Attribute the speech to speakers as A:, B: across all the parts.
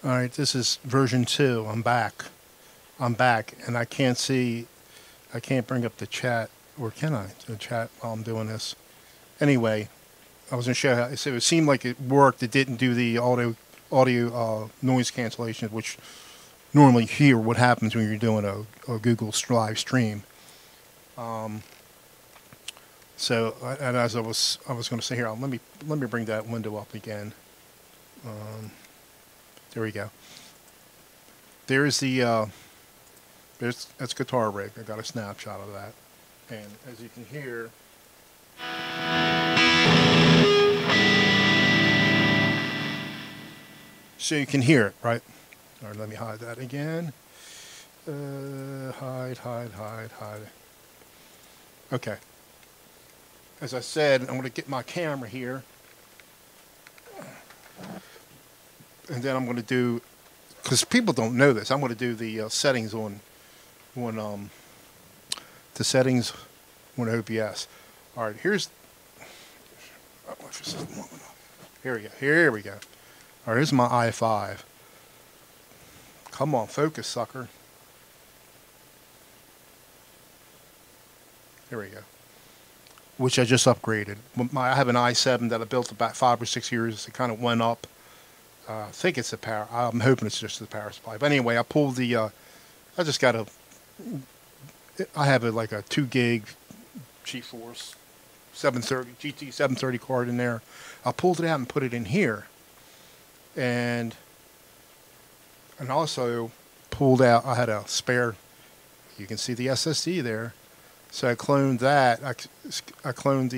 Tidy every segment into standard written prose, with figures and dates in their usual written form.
A: All right, this is version 2. I'm back. And I can't see, I can't bring up the chat, or can I? The chat while I'm doing this. Anyway, I was going to show how, so it seemed like it worked. It didn't do the audio noise cancellation, which normally hear what happens when you're doing a Google live stream. So, and as I was going to say here, let me bring that window up again. There we go. There's the that's guitar rig. I got a snapshot of that, and as you can hear, so you can hear it, right? All right, let me hide that again. Hide. Okay. As I said, I'm going to get my camera here, and then I'm going to do, because people don't know this, I'm going to do the settings on the settings on OBS. All right, here we go. Here we go. All right, here's my i5. Come on, focus, sucker. Here we go. Which I just upgraded. I have an i7 that I built about 5 or 6 years. It kind of went up. I think it's the power. I'm hoping it's just the power supply. But anyway, I pulled the. I just got I have like a 2 gig GeForce 730 GT 730 card in there. I pulled it out and put it in here, and also pulled out. I had a spare. You can see the SSD there. So I cloned that. I cloned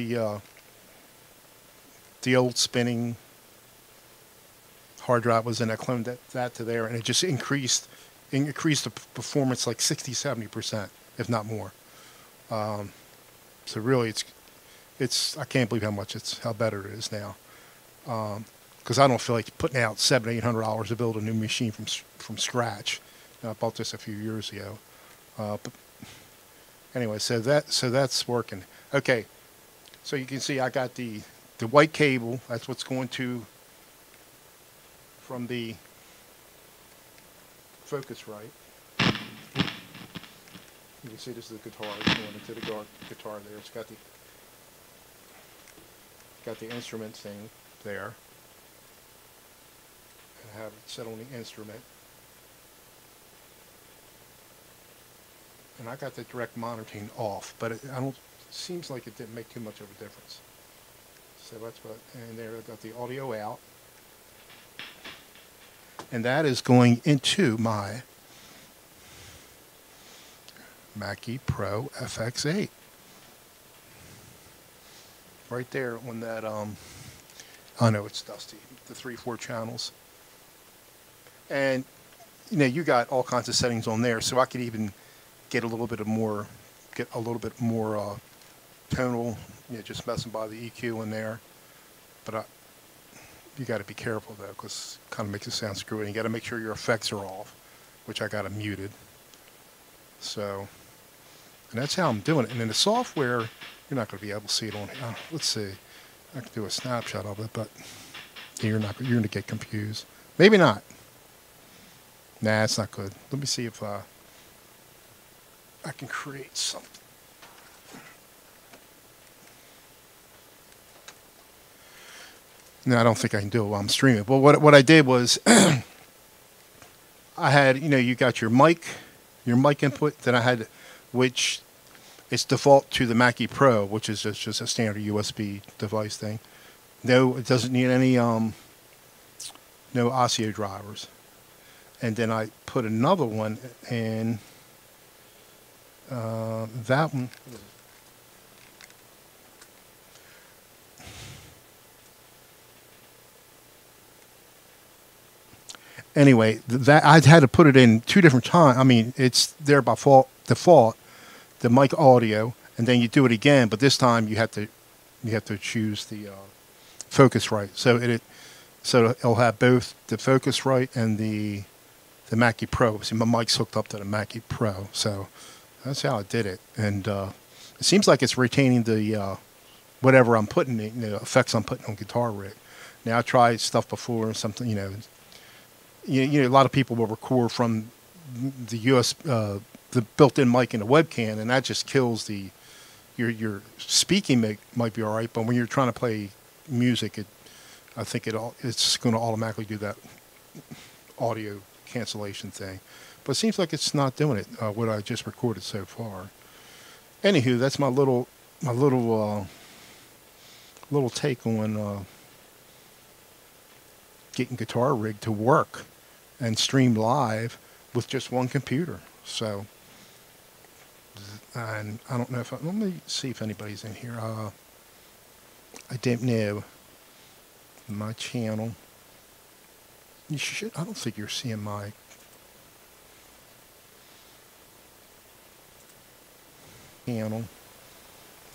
A: the old spinning hard drive was in. I cloned that to there, and it just increased the performance like 60-70%, if not more. So really, it's I can't believe how better it is now. Because I don't feel like putting out $700-800 to build a new machine from scratch. I bought this a few years ago, but. Anyway, so that's working. Okay, so you can see I got the white cable. That's what's going to from the Focusrite. You can see this is the guitar. It's going into the guitar there. It's got the instrument thing there. I have it set on the instrument. And I got the direct monitoring off, but it seems like it didn't make too much of a difference. So that's what, and there I got the audio out. And that is going into my Mackie Pro FX8. Right there on that, I know it's dusty, the 3-4 channels. And, you got all kinds of settings on there, so I could even get a little bit more tonal, just messing by the EQ in there. But you got to be careful though, because it kind of makes it sound screwy. And you got to make sure your effects are off, which I got them muted. So, and that's how I'm doing it. And in the software, you're not going to be able to see it on here. Let's see, I can do a snapshot of it, but you're going to get confused. Maybe not. Nah, it's not good. Let me see if I can create something. No, I don't think I can do it while I'm streaming. But what I did was, I had, you got your mic input. Then I had, which is default to the Mackie Pro, which is just a standard USB device thing. No, it doesn't need any no audio drivers. And then I put another one in. That one. Anyway, that I had to put it in 2 different times. I mean, it's there by default, the mic audio, and then you do it again. But this time you have to choose the Focusrite. So it'll have both the Focusrite and the Mackie Pro. See, my mic's hooked up to the Mackie Pro, so. That's how I did it, and it seems like it's retaining the whatever I'm putting, the effects I'm putting on Guitar Rig. Now I tried stuff before, something you know, a lot of people will record from the the built-in mic in the webcam, and that just kills the your speaking might be all right, but when you're trying to play music, I think it's going to automatically do that audio cancellation thing. But it seems like it's not doing it. What I just recorded so far. Anywho, that's my little take on getting Guitar Rig to work and stream live with just one computer. So, and I don't know if let me see if anybody's in here. I don't know. My channel. You should. I don't think you're seeing my. Channel.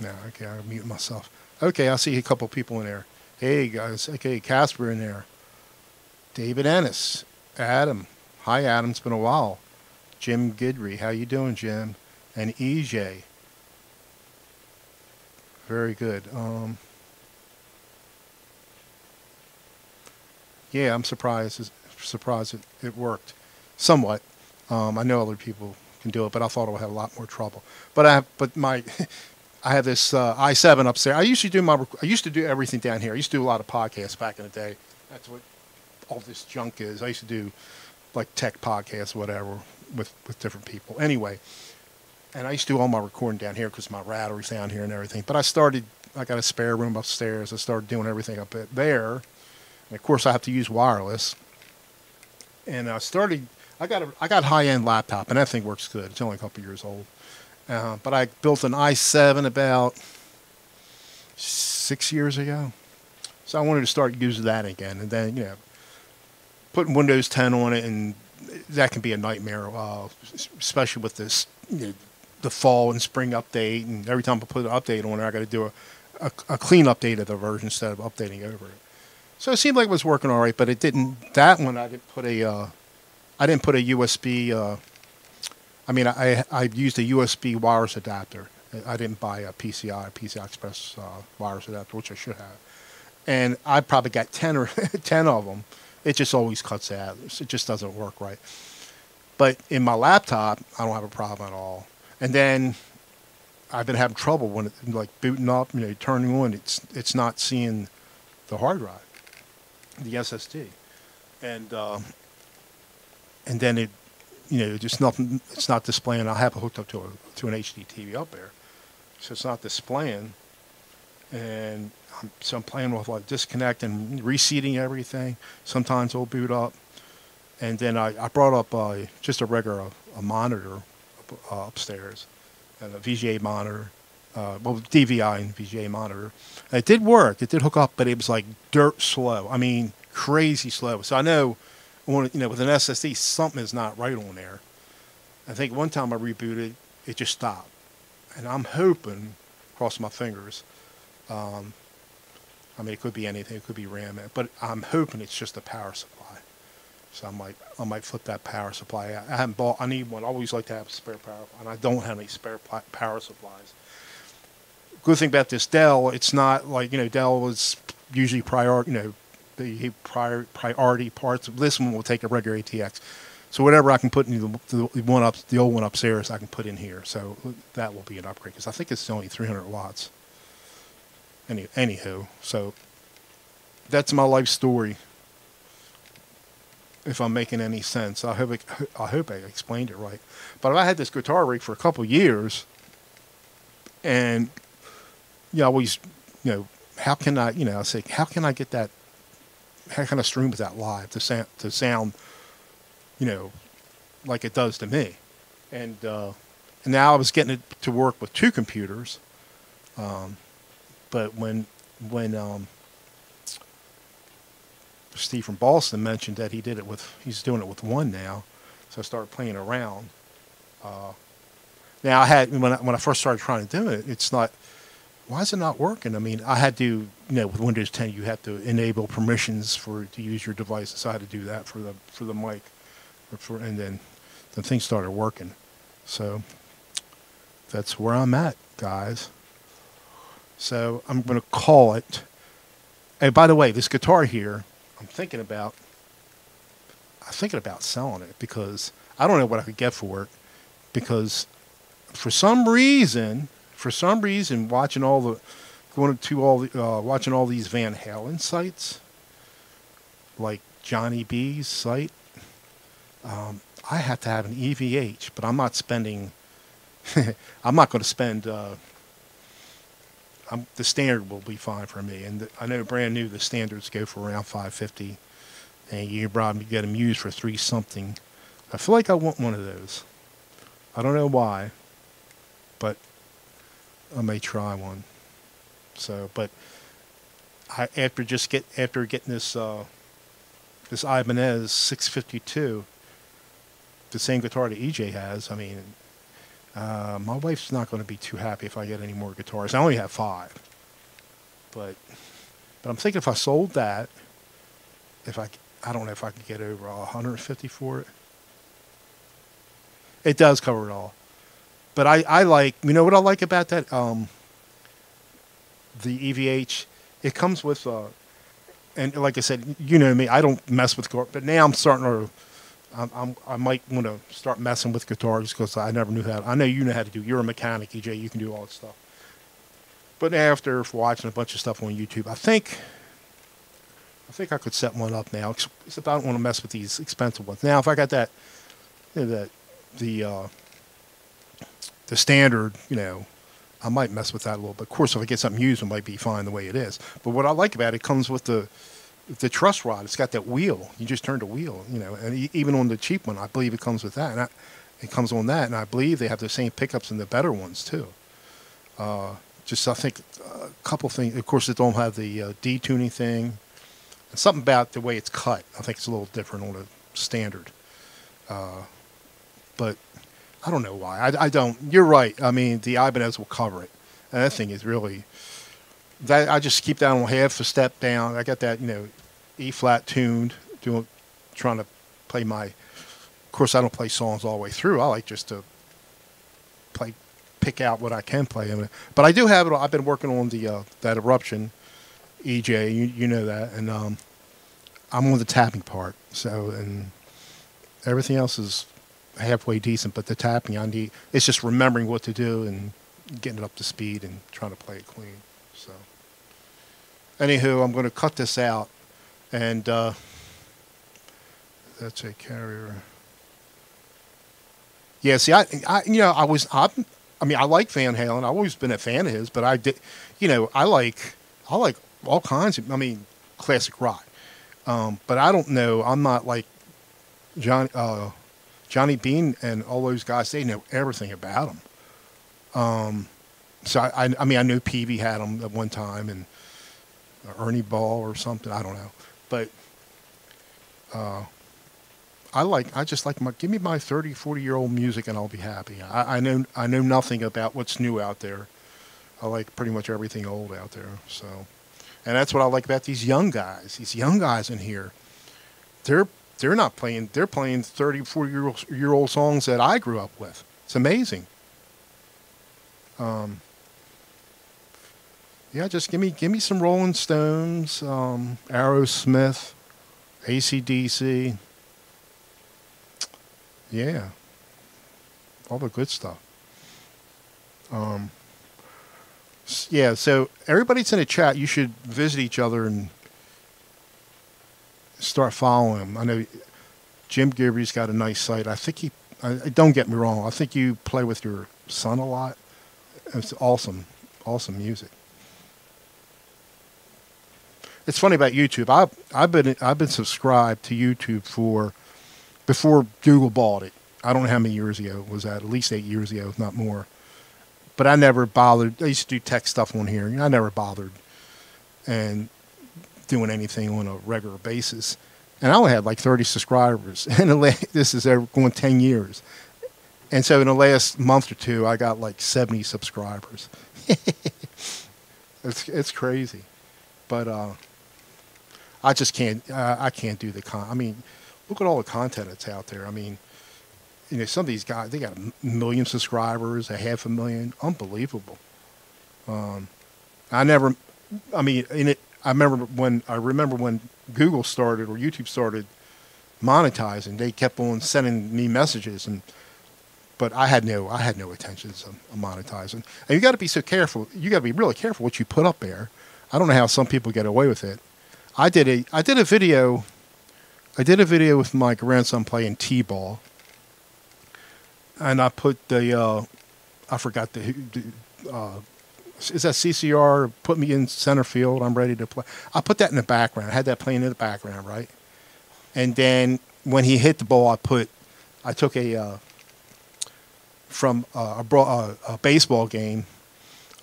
A: No, okay, I'll mute myself. Okay, I see a couple people in there. Hey guys, okay, Casper in there. David Ennis, Adam. Hi Adam, it's been a while. Jim Gidry, how you doing, Jim? And EJ. Very good. Yeah, I'm surprised it worked. Somewhat. I know other people can do it, but I thought I would have a lot more trouble. But I have this i7 upstairs. I used to do everything down here. I used to do a lot of podcasts back in the day. That's what all this junk is. I used to do like tech podcasts, whatever, with different people. Anyway, and I used to do all my recording down here because my router's down here and everything. But I got a spare room upstairs. I started doing everything up there. And of course, I have to use wireless. And I got a high-end laptop, and that thing works good. It's only a couple years old. But I built an i7 about 6 years ago. So I wanted to start using that again. And then, you know, putting Windows 10 on it, and that can be a nightmare, especially with this, you know, the fall and spring update. And every time I put an update on it, I got to do a clean update of the version instead of updating over it. So it seemed like it was working all right, but it didn't. That one, I didn't put a USB. I mean, I used a USB wireless adapter. I didn't buy a PCI Express wireless adapter, which I should have. And I probably got 10 of them. It just always cuts out. It just doesn't work right. But in my laptop, I don't have a problem at all. And then I've been having trouble when it, like booting up, you know, turning on. It's not seeing the hard drive, the SSD, and then it, you know, just nothing. It's not displaying. I have it hooked up to an HD TV up there, so it's not displaying. And so I'm playing with like disconnect and reseating everything. Sometimes it'll boot up, and then I brought up just a regular monitor upstairs, and a VGA monitor, well, DVI and VGA monitor. And it did work. It did hook up, but it was like dirt slow. I mean, crazy slow. So I know, you know, with an SSD, something is not right on there. I think one time I rebooted, it just stopped, and I'm hoping, cross my fingers. I mean, it could be anything. It could be RAM, but I'm hoping it's just a power supply. So I might flip that power supply. I haven't bought. I need one. I always like to have a spare power, and I don't have any spare power supplies. Good thing about this Dell, it's not like, you know, Dell was usually priority. You know, the priority parts. This one will take a regular ATX. So whatever I can put in the old one upstairs, I can put in here. So that will be an upgrade because I think it's only 300 watts. Anywho, so that's my life story. If I'm making any sense, I hope I explained it right. But I had this Guitar Rig for a couple years, and I always, you know, how can I, you know, I say, how can I get that? How can I stream with that live to sound, you know, like it does to me? And now I was getting it to work with two computers. But when Steve from Boston mentioned that he's doing it with one now, so I started playing around. Now when I first started trying to do it, it's not. Why is it not working? I mean, I had to, you know, with Windows 10, you have to enable permissions to use your device. So I had to do that for the mic, and then the thing started working. So that's where I'm at, guys. So I'm going to call it. And by the way, this guitar here, I'm thinking about. thinking about selling it because I don't know what I could get for it. Because for some reason, watching all the watching all these Van Halen sites, like Johnny B's site, I have to have an EVH, but I'm not spending. I'm not going to spend. The standard will be fine for me, and I know brand new the standards go for around $550, and you probably get them used for $3 something. I feel like I want one of those. I don't know why, but I may try one. So, but after getting this this Ibanez 652, the same guitar that EJ has, I mean, my wife's not going to be too happy if I get any more guitars. I only have 5, but I'm thinking if I sold that, I don't know if I could get over 150 for it. It does cover it all, but I like, you know what I like about that the EVH, it comes with and like I said, you know me, I don't mess with guitar, but now I'm starting to. I might want to start messing with guitars because I never knew how. I know you know how to do. You're a mechanic, EJ. You can do all that stuff. But after watching a bunch of stuff on YouTube, I think I could set one up now. Except I don't want to mess with these expensive ones. Now, if I got that, you know, the standard, you know, I might mess with that a little bit. Of course, if I get something used, it might be fine the way it is. But what I like about it comes with the truss rod. It's got that wheel. You just turn the wheel, you know, and even on the cheap one, I believe it comes with that. And it comes on that, and I believe they have the same pickups in the better ones too. Just I think a couple things. Of course, it don't have the detuning thing. And something about the way it's cut. I think it's a little different on the standard. But I don't know why. I don't. You're right. I mean, the Ibanez will cover it, and that thing is really. That I just keep that on half a step down. I got that, you know, E flat tuned, trying to play my. Of course, I don't play songs all the way through. I like just to pick out what I can play. But I do have it. I've been working on the that Eruption, EJ. You know that, and I'm on the tapping part. So and everything else is halfway decent. But the tapping, it's just remembering what to do and getting it up to speed and trying to play it clean. So, anywho, I'm going to cut this out, and that's a carrier. Yeah, see, I like Van Halen. I've always been a fan of his, but I did, you know, I like all kinds of, classic rock. But I don't know. I'm not like Johnny Bean and all those guys. They know everything about him. So I know Peavy had them at one time, and Ernie Ball or something. I don't know, but give me my 30, 40-year-old music and I'll be happy. I know nothing about what's new out there. I like pretty much everything old out there. So, and that's what I like about these young guys. These young guys in here, they're not playing. They're playing 30, 40-year-old songs that I grew up with. It's amazing. Yeah, just give me some Rolling Stones, Aerosmith, AC/DC. Yeah, all the good stuff. Yeah, so everybody's in the chat. You should visit each other and start following them. I know Jim Gibby's got a nice site. I think don't get me wrong. I think you play with your son a lot. It's awesome music. It's funny about YouTube. I've been subscribed to YouTube before Google bought it. I don't know how many years ago was that. At least 8 years ago, if not more. But I never bothered. I used to do tech stuff on here. I never bothered and doing anything on a regular basis. And I only had like 30 subscribers. And this is going 10 years. And so in the last month or two, I got like 70 subscribers. It's crazy. But I just can't. I can't do the look at all the content that's out there. Some of these guys, they got 1 million subscribers, 500,000. Unbelievable. I remember when Google started or YouTube started monetizing. They kept on sending me messages, but I had no intentions of monetizing. And you got to be so careful. You got to be really careful what you put up there. I don't know how some people get away with it. I did a video with my grandson playing t-ball, and I put the I forgot is that CCR put me in center field. I'm ready to play. I put that in the background. I had that playing in the background, right? And then when he hit the ball, I took from a baseball game.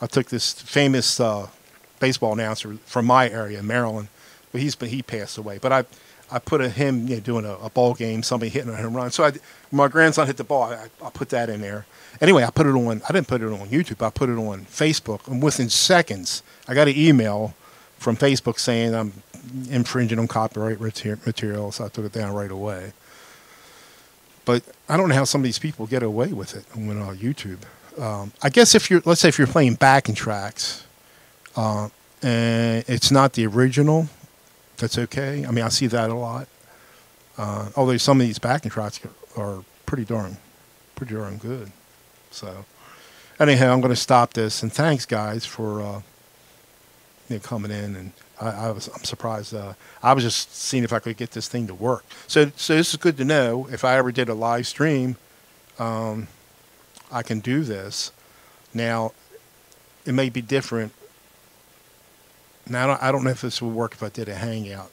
A: I took this famous baseball announcer from my area, Maryland, but he passed away. But I put him doing a ball game, somebody hitting a home run. So my grandson hit the ball. I put that in there. Anyway, I didn't put it on YouTube. I put it on Facebook, and within seconds, I got an email from Facebook saying I'm infringing on copyright material. So I took it down right away. But I don't know how some of these people get away with it on YouTube. I guess let's say if you're playing backing tracks, and it's not the original, that's okay. I mean, I see that a lot. Although some of these backing tracks are pretty darn good. So, anyhow, I'm going to stop this. And thanks, guys, for coming in. And I'm surprised. I was just seeing if I could get this thing to work. So this is good to know. If I ever did a live stream, I can do this. Now, it may be different. Now, I don't know if this would work if I did a hangout.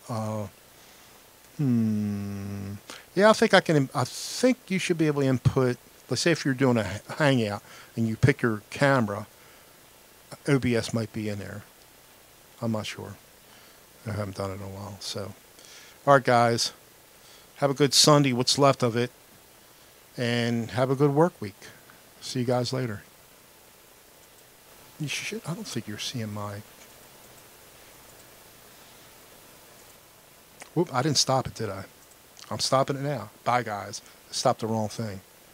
A: Yeah, I think you should be able to input. Let's say if you're doing a hangout and you pick your camera, OBS might be in there. I'm not sure. I haven't done it in a while. So, all right, guys. Have a good Sunday, what's left of it, and have a good work week. See you guys later. I don't think you're seeing my... Whoop, I didn't stop it, did I? I'm stopping it now. Bye, guys. I stopped the wrong thing.